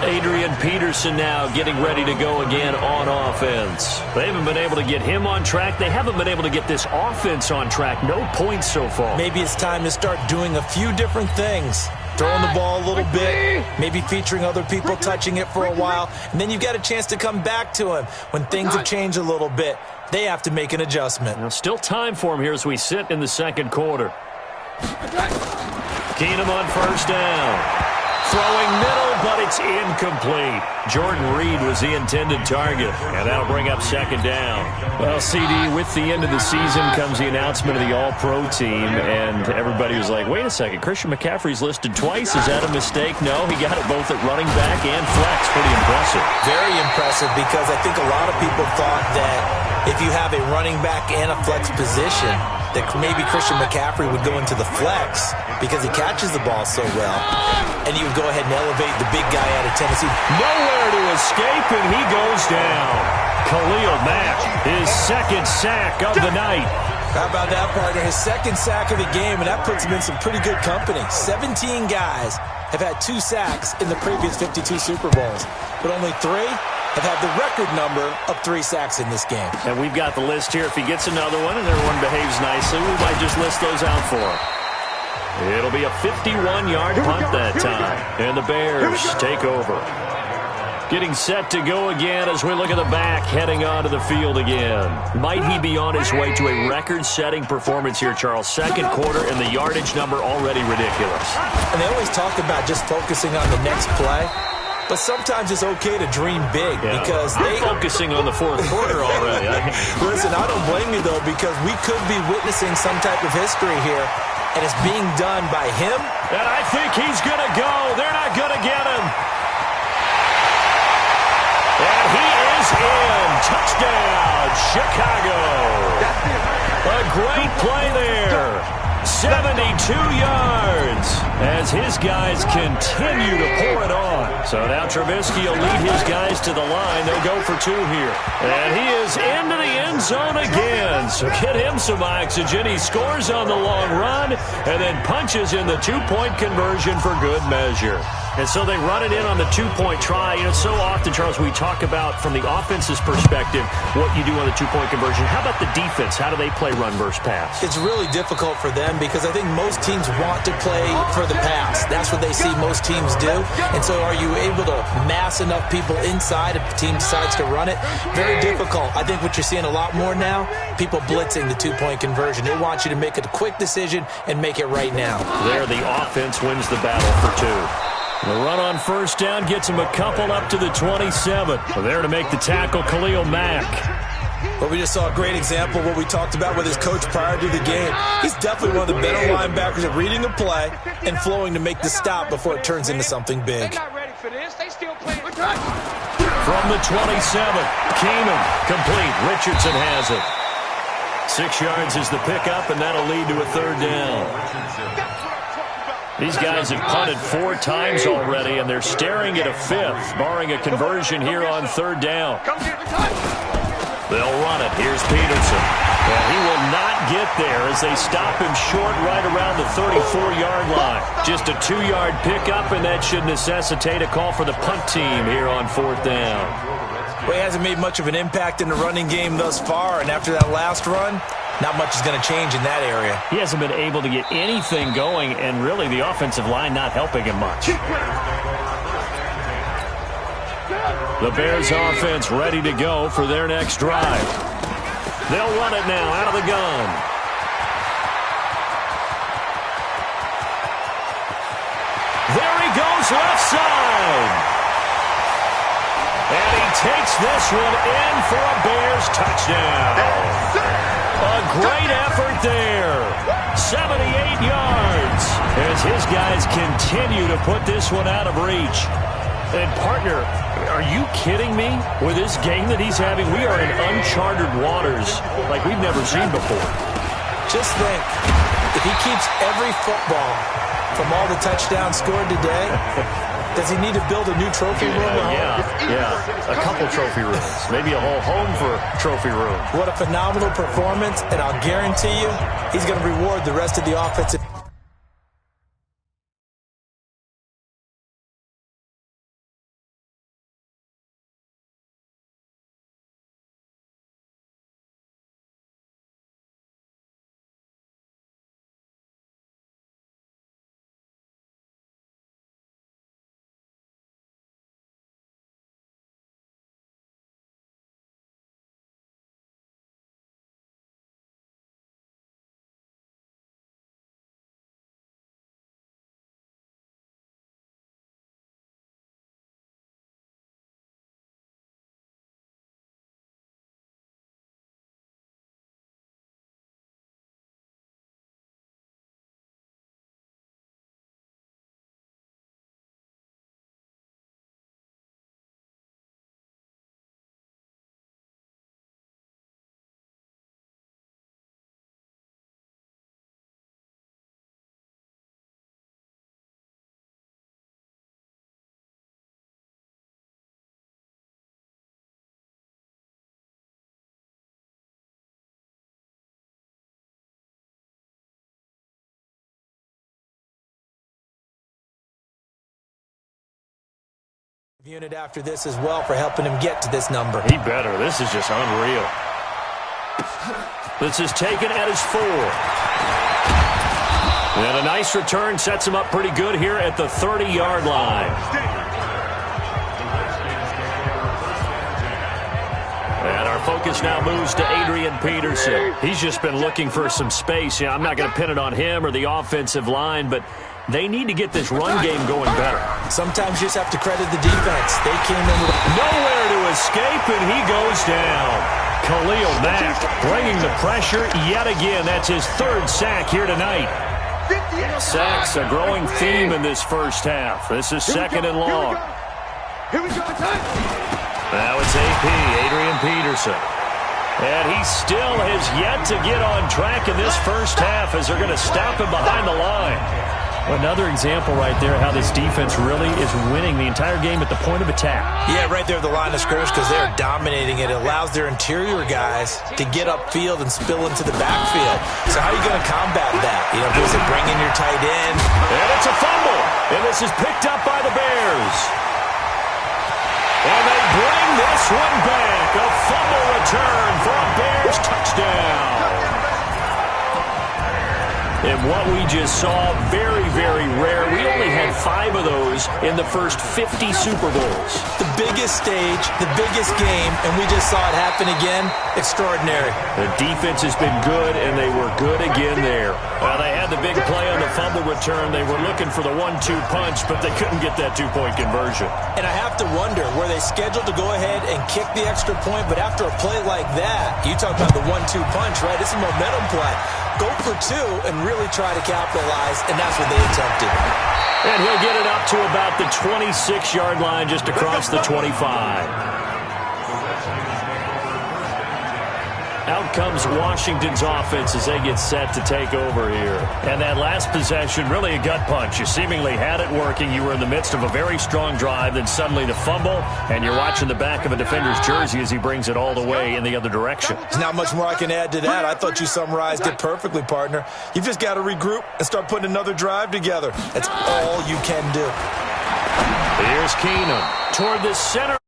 Adrian Peterson now getting ready to go again on offense. They haven't been able to get him on track. They haven't been able to get this offense on track. No points so far. Maybe it's time to start doing a few different things. Throwing the ball a little bit, maybe featuring other people touching it for a while, and then you've got a chance to come back to him when things have changed a little bit. They have to make an adjustment. Now, still time for him here as we sit in the second quarter. Keenum on first down. Throwing middle, but it's incomplete. Jordan Reed was the intended target, and that'll bring up second down. Well, CD, with the end of the season comes the announcement of the All-Pro team, and everybody was like, wait a second, Christian McCaffrey's listed twice. Is that a mistake? No, he got it both at running back and flex. Pretty impressive. Very impressive, because I think a lot of people thought that if you have a running back and a flex position, that maybe Christian McCaffrey would go into the flex because he catches the ball so well, and you would go ahead and elevate the big guy out of Tennessee. Nowhere to escape, and he goes down. Khalil Mack, his second sack of the night. How about that, partner? His second sack of the game, and that puts him in some pretty good company. 17 guys have had 2 sacks in the previous 52 Super Bowls, but only 3 have had the record number of 3 sacks in this game. And we've got the list here. If he gets another one and everyone behaves nicely, we might just list those out for him. It'll be a 51-yard punt that time. And the Bears take over. Getting set to go again as we look at the back heading onto the field again. Might he be on his way to a record-setting performance here, Charles? Second quarter and the yardage number already ridiculous. And they always talk about just focusing on the next play. But sometimes it's okay to dream big, because they're focusing on the fourth quarter already. Listen, I don't blame you, though, because we could be witnessing some type of history here, and it's being done by him. And I think he's going to go. They're not going to get him. And he is in. Touchdown, Chicago. A great play there. 72 yards as his guys continue to pour it on. So now Trubisky will lead his guys to the line. They'll go for 2 here. And he is into the end zone again. So get him some oxygen. He scores on the long run and then punches in the 2-point conversion for good measure. And so they run it in on the 2-point try. You know, so often, Charles, we talk about from the offense's perspective what you do on the 2-point conversion. How about the defense? How do they play run versus pass? It's really difficult for them because I think most teams want to play for the pass. That's what they see most teams do. And so are you able to mass enough people inside if the team decides to run it? Very difficult. I think what you're seeing a lot more now, people blitzing the 2-point conversion. They want you to make a quick decision and make it right now. There, the offense wins the battle for 2. The run on first down gets him a couple up to the 27. There to make the tackle, Khalil Mack. Well, we just saw a great example of what we talked about with his coach prior to the game. He's definitely one of the better linebackers at reading the play and flowing to make the stop before it turns into something big. They're not ready for this. They still playing. From the 27, Keenum complete. Richardson has it. 6 yards is the pickup, and that'll lead to a 3rd down. These guys have punted 4 times already, and they're staring at a 5th, barring a conversion here on 3rd down. They'll run it. Here's Peterson. And he will not get there as they stop him short right around the 34-yard line. Just a 2-yard pickup, and that should necessitate a call for the punt team here on 4th down. Well, he hasn't made much of an impact in the running game thus far, and after that last run, not much is going to change in that area. He hasn't been able to get anything going, and really the offensive line not helping him much. The Bears offense ready to go for their next drive. They'll run it now out of the gun. There he goes left side. And he takes this one in for a Bears touchdown. A great effort there. 78 yards as his guys continue to put this one out of reach. And, partner, are you kidding me? With this game that he's having, we are in uncharted waters like we've never seen before. Just think, if he keeps every football from all the touchdowns scored today, does he need to build a new trophy room at home? Yeah. A couple trophy rooms. Maybe a whole home for trophy room. What a phenomenal performance, and I'll guarantee you he's going to reward the rest of the offensive Unit after this as well for helping him get to this number. He better. This is just unreal. This is taken at his 4. And a nice return sets him up pretty good here at the 30-yard line. And our focus now moves to Adrian Peterson. He's just been looking for some space. I'm not going to pin it on him or the offensive line, but they need to get this run game going better. Sometimes you just have to credit the defense. They came in with nowhere to escape, and he goes down. Khalil Mack bringing the pressure yet again. That's his 3rd sack here tonight. Sacks a growing theme in this first half. This is 2nd and long. Now it's AP, Adrian Peterson. And he still has yet to get on track in this first half as they're going to stop him behind the line. Another example right there how this defense really is winning the entire game at the point of attack. Yeah, right there at the line of scrimmage because they're dominating it. It allows their interior guys to get upfield and spill into the backfield. So how are you going to combat that? Does it bring in your tight end? And it's a fumble. And this is picked up by the Bears. And they bring this one back. A fumble return for a Bears touchdown. And what we just saw, very, very rare. We only had 5 of those in the first 50 Super Bowls. The biggest stage, the biggest game, and we just saw it happen again. Extraordinary. The defense has been good, and they were good again there. Well, they had the big play on the fumble return. They were looking for the 1-2 punch, but they couldn't get that 2-point conversion. And I have to wonder, were they scheduled to go ahead and kick the extra point, but after a play like that, you talk about the 1-2 punch, right? It's a momentum play. Go for 2 and really try to capitalize, and that's what they attempted. And he'll get it up to about the 26-yard line, just across the 25. Out comes Washington's offense as they get set to take over here. And that last possession, really a gut punch. You seemingly had it working. You were in the midst of a very strong drive, then suddenly the fumble, and you're watching the back of a defender's jersey as he brings it all the way in the other direction. There's not much more I can add to that. I thought you summarized it perfectly, partner. You've just got to regroup and start putting another drive together. That's all you can do. Here's Keenum toward the center.